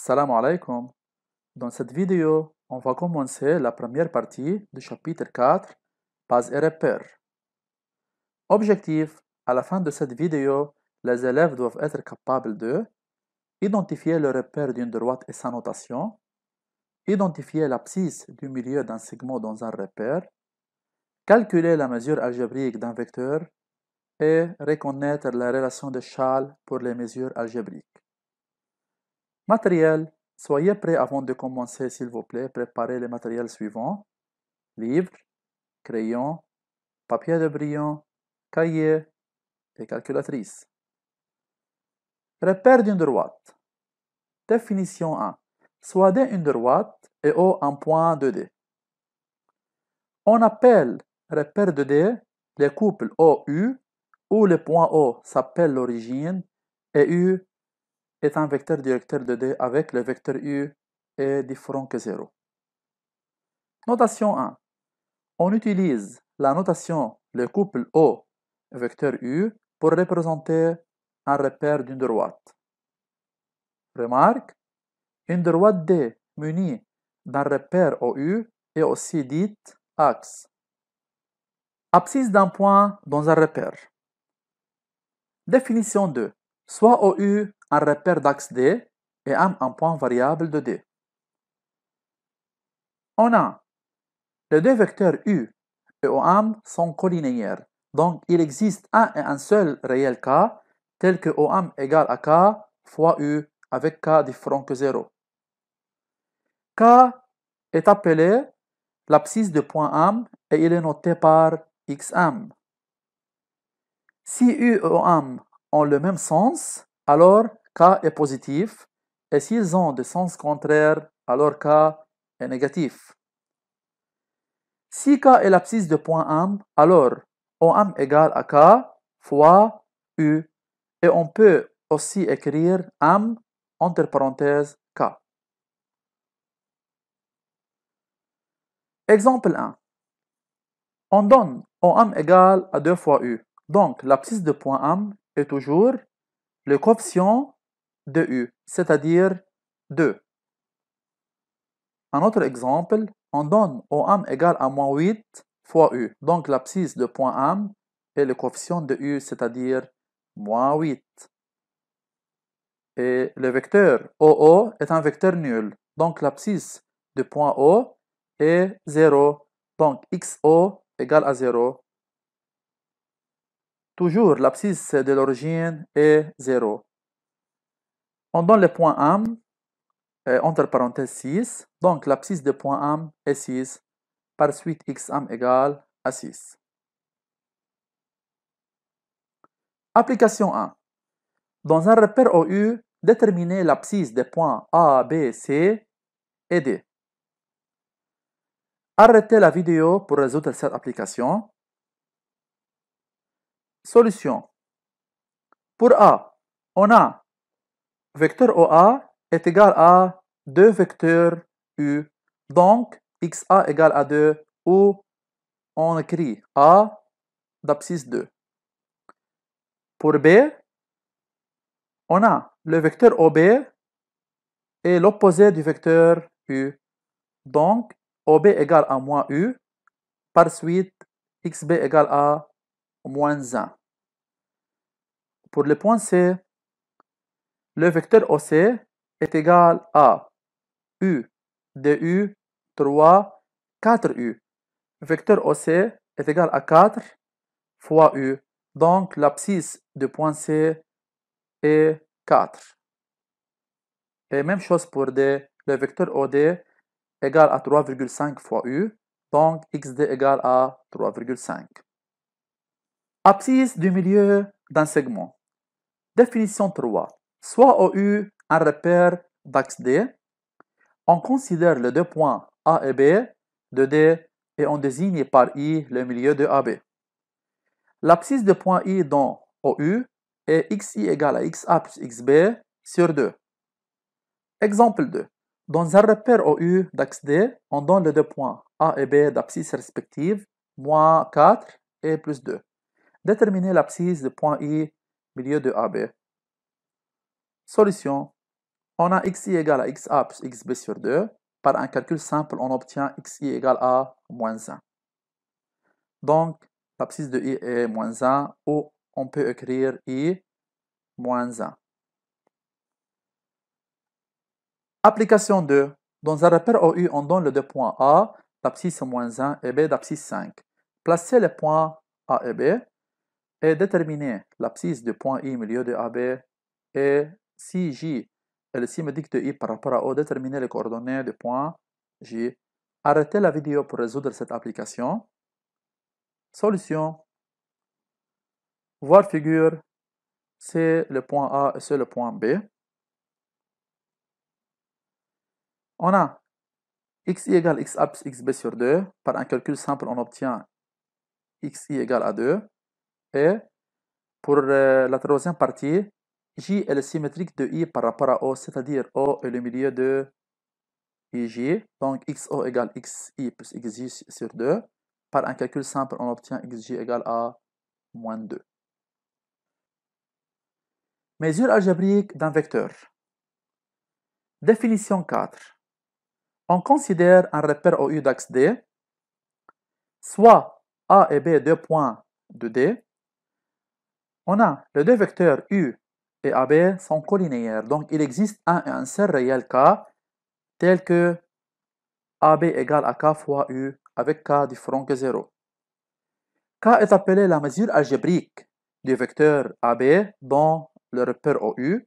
Assalamu alaikum. Dans cette vidéo, on va commencer la première partie du chapitre 4, bases et repères. Objectif, à la fin de cette vidéo, les élèves doivent être capables de identifier le repère d'une droite et sa notation, identifier l'abscisse du milieu d'un segment dans un repère, calculer la mesure algébrique d'un vecteur et reconnaître la relation de Schall pour les mesures algébriques. Matériel. Soyez prêts avant de commencer, s'il vous plaît. Préparez les matériels suivants. Livres, crayons, papier de brillant, cahier et calculatrice. Repère d'une droite. Définition 1. Soit D une droite et O un point de D. On appelle repère de D les couples OU où le point O s'appelle l'origine et U est un vecteur directeur de D avec le vecteur U est différent que 0. Notation 1. On utilise la notation le couple O vecteur U pour représenter un repère d'une droite. Remarque, une droite D munie d'un repère OU est aussi dite axe. Abscisse d'un point dans un repère. Définition 2. Soit OU un repère d'axe D et M un point variable de D. On a les deux vecteurs U et OM sont collinéaires, donc il existe un et un seul réel K, tel que OM égale à K fois U avec K différent que 0. K est appelé l'abscisse de point M et il est noté par XM. Si U et OM ont le même sens, alors K est positif, et s'ils ont des sens contraires, alors K est négatif. Si K est l'abscisse de point M, alors OM égale à K fois U, et on peut aussi écrire M entre parenthèses K. Exemple 1. On donne OM égale à 2 fois U, donc l'abscisse de point M est toujours le coefficient de U, c'est-à-dire 2. Un autre exemple, on donne OM égale à moins 8 fois U. Donc l'abscisse de point M est le coefficient de U, c'est-à-dire moins 8. Et le vecteur OO est un vecteur nul. Donc l'abscisse de point O est 0. Donc XO égale à 0. Toujours l'abscisse de l'origine est 0. On donne le point M entre parenthèses 6. Donc l'abscisse de point M est 6. Par suite, XM égale à 6. Application 1. Dans un repère OU, déterminer l'abscisse des points A, B, C et D. Arrêtez la vidéo pour résoudre cette application. Solution. Pour A, on a vecteur OA est égal à 2 vecteurs U. Donc, XA égale à 2 ou on écrit A d'abscisse 2. Pour B, on a le vecteur OB et l'opposé du vecteur U. Donc, OB égale à moins U. Par suite, XB égale à moins 1. Pour le point C, le vecteur OC est égal à U de U 3, 4U. Vecteur OC est égal à 4 fois U. Donc, l'abscisse du point C est 4. Et même chose pour D. Le vecteur OD égale à 3,5 fois U. Donc, XD égale à 3,5. Abscisse du milieu d'un segment. Définition 3. Soit OU un repère d'axe D. On considère les deux points A et B de D et on désigne par I le milieu de AB. L'abscisse de point I dans OU est XI égale à XA plus XB sur 2. Exemple 2. Dans un repère OU d'axe D, on donne les deux points A et B d'abscisse respectives, moins 4 et plus 2. Déterminer l'abscisse de point I milieu de AB. Solution. On a xi égale à xa plus xb sur 2. Par un calcul simple, on obtient xi égale à moins 1. Donc, l'abscisse de i est moins 1, ou on peut écrire i moins 1. Application 2. Dans un repère OU, on donne les deux points A, l'abscisse moins 1, et B, l'abscisse 5. Placez les points A et B et déterminez l'abscisse du point I milieu de AB. Et si J est le symétrique de I par rapport à O, déterminez les coordonnées du point J. Arrêtez la vidéo pour résoudre cette application. Solution. Voir figure, c'est le point A et c'est le point B. On a xi égale xa plus xb sur 2. Par un calcul simple, on obtient xi égale à 2. Et pour la troisième partie, J est le symétrique de I par rapport à O, c'est-à-dire O est le milieu de IJ. Donc XO égale XI plus XJ sur 2. Par un calcul simple, on obtient XJ égale à moins 2. Mesure algébrique d'un vecteur. Définition 4. On considère un repère OU d'axe D, soit A et B deux points de D. On a les deux vecteurs U et AB sont collinéaires, donc il existe un seul réel K, tel que AB égale à K fois U, avec K différent que 0. K est appelé la mesure algébrique du vecteur AB dans le repère OU.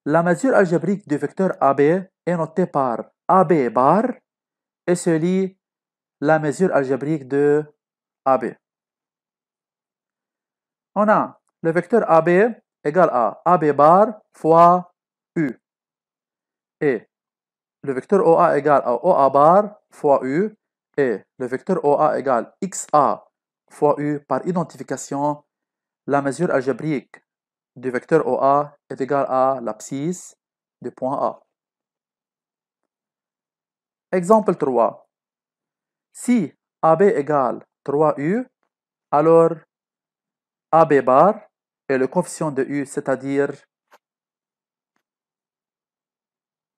La mesure algébrique du vecteur AB est notée par AB bar et se lie la mesure algébrique de AB. On a le vecteur AB égale à AB bar fois U. Et le vecteur OA égale à OA bar fois U. Et le vecteur OA égale XA fois U. Par identification, la mesure algébrique du vecteur OA est égale à l'abscisse du point A. Exemple 3. Si AB égale 3U, alors AB bar est le coefficient de U, c'est-à-dire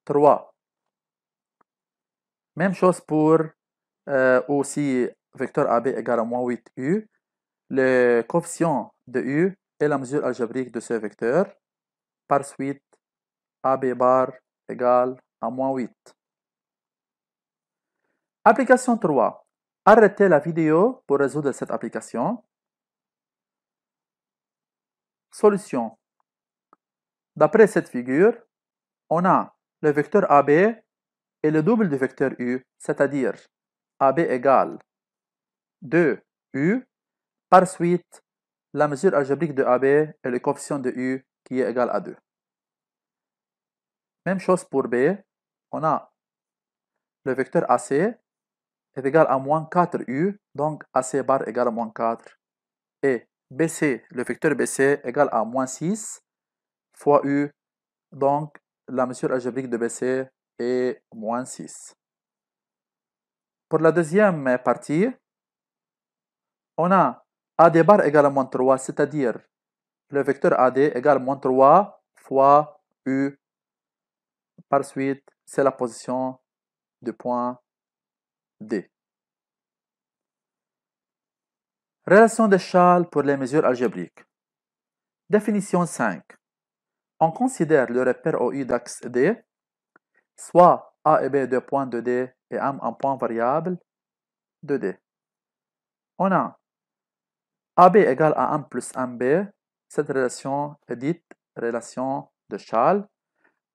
3. Même chose pour aussi vecteur AB égale à moins 8U. Le coefficient de U est la mesure algébrique de ce vecteur. Par suite, AB bar égale à moins 8. Application 3. Arrêtez la vidéo pour résoudre cette application. Solution. D'après cette figure, on a le vecteur AB et le double du vecteur U, c'est-à-dire AB égale 2U. Par suite, la mesure algébrique de AB est le coefficient de U qui est égal à 2. Même chose pour B, on a le vecteur AC est égal à moins 4U, donc AC bar égale à moins 4. Et BC, le vecteur BC est égal à moins 6 fois U, donc la mesure algébrique de BC est moins 6. Pour la deuxième partie, on a AD bar égale à moins 3, c'est-à-dire le vecteur AD égale à moins 3 fois U. Par suite, c'est la position du point D. Relation d'échelle pour les mesures algébriques. Définition 5. On considère le repère OU d'axe D, soit A et B deux points de D et M un point variable de D. On a AB égale à M plus MB. Cette relation est dite relation d'échelle.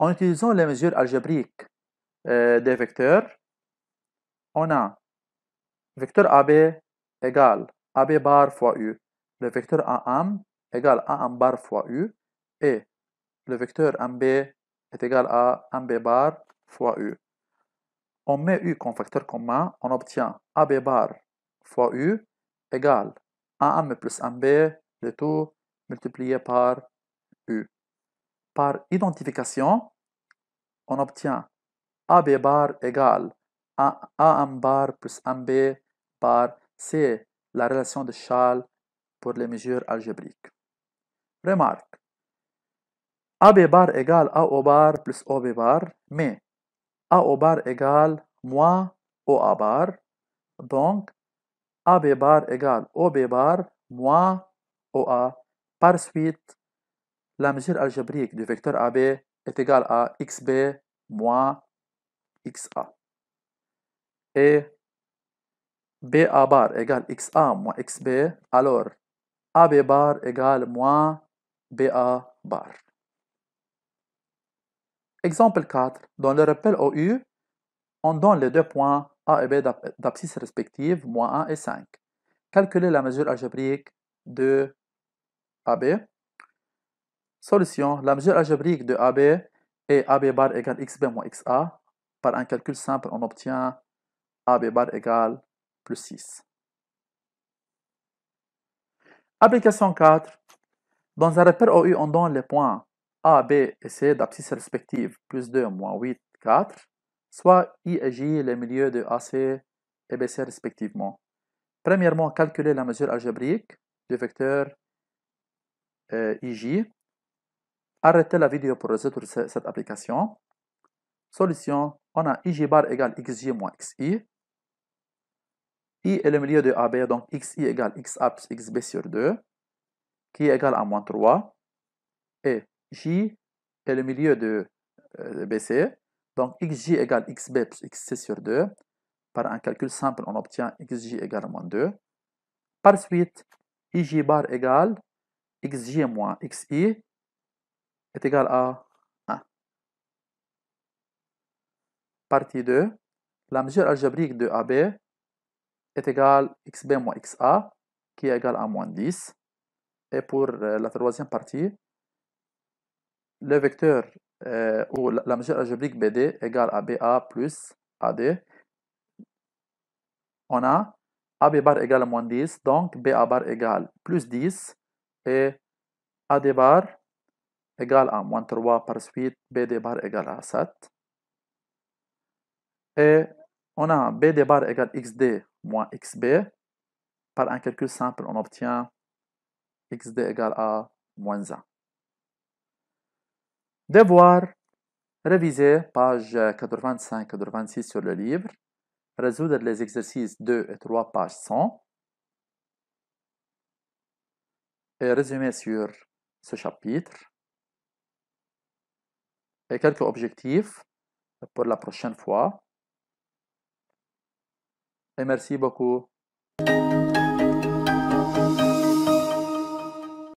En utilisant les mesures algébriques des vecteurs, on a vecteur AB égale AB bar fois U. Le vecteur AM égale AM bar fois U. Et le vecteur MB est égal à MB bar fois U. On met U comme facteur commun, on obtient AB bar fois U égale AM plus MB, le tout multiplié par U. Par identification, on obtient AB bar égale AM bar plus MB bar, c'est la relation d'échelle pour les mesures algébriques. Remarque. AB bar égale AO bar plus OB bar, mais AO bar égale moins OA bar, donc AB bar égale OB bar moins OA. Par suite, la mesure algébrique du vecteur AB est égale à XB moins XA. Et BA bar égale XA moins XB, alors AB bar égale moins BA bar. Exemple 4. Dans le rappel OU, on donne les deux points A et B d'abscisse respectives, moins 1 et 5. Calculez la mesure algébrique de AB. Solution. La mesure algébrique de AB est AB bar égale XB moins XA. Par un calcul simple, on obtient AB bar égale plus 6. Application 4. Dans un rappel OU, on donne les points A, B et C d'abscisse respectives, plus 2, moins 8, 4, soit I et J les milieux de AC et BC respectivement. Premièrement, calculer la mesure algébrique du vecteur IJ. Arrêtez la vidéo pour résoudre cette application. Solution, on a IJ bar égale XJ moins XI. I est le milieu de AB, donc XI égale XA plus XB sur 2, qui est égal à moins 3. Et J est le milieu de BC, donc XJ égale XB plus XC sur 2. Par un calcul simple, on obtient XJ égale à moins 2. Par suite, IJ bar égale XJ moins XI est égal à 1. Partie 2. La mesure algébrique de AB est égale XB moins XA, qui est égal à moins 10. Et pour la troisième partie, le vecteur ou la mesure algébrique BD égale à BA plus AD. On a AB bar égale à moins 10, donc BA bar égale plus 10, et AD bar égale à moins 3, par suite BD bar égale à 7. Et on a BD bar égale XD moins XB. Par un calcul simple, on obtient XD égale à moins 1. Devoir, réviser page 85-86 sur le livre, résoudre les exercices 2 et 3, page 100, et résumer sur ce chapitre, et quelques objectifs pour la prochaine fois. Et merci beaucoup.